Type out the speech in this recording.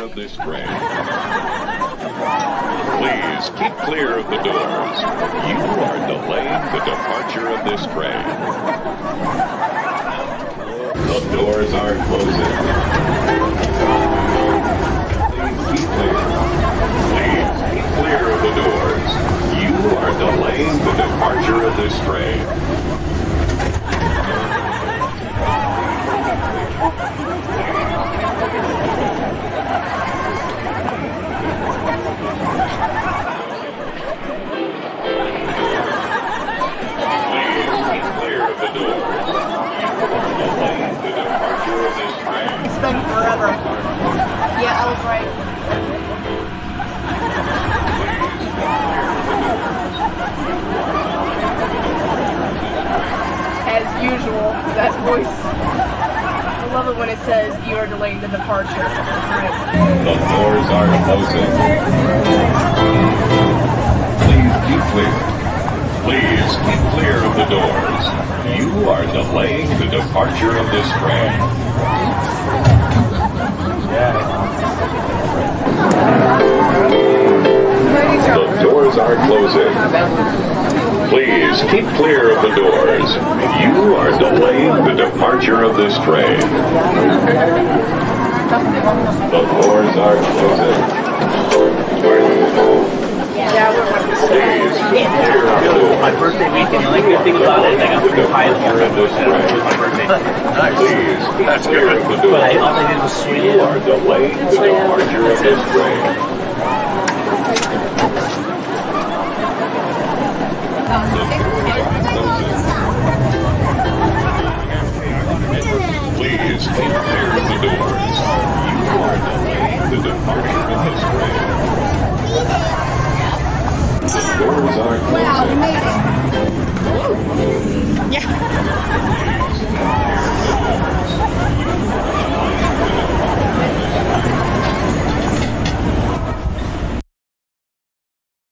of this train. Please keep clear of the doors. You are delaying the departure of this train. The doors are closing. Please keep clear. Please keep clear of the doors. You are delaying the departure of this train. It's been forever. Yeah, I was right. As usual, that voice. I love it when it says you are delaying the departure. Right. The doors are closing. Please keep clear. Please keep clear of the doors. You are delaying the departure of this train. The doors are closing. Please keep clear of the doors. You are delaying the departure of this train. The doors are closing. Yeah, we're Please keep clear of the doors. My birthday weekend, the only good thing about it is I got free pilot here with my birthday. Please keep clear of the doors. But all I did was swing You are delaying the departure of this train. Please keep clear of the doors. You are delaying the departure of this train. The doors are closing. Yeah.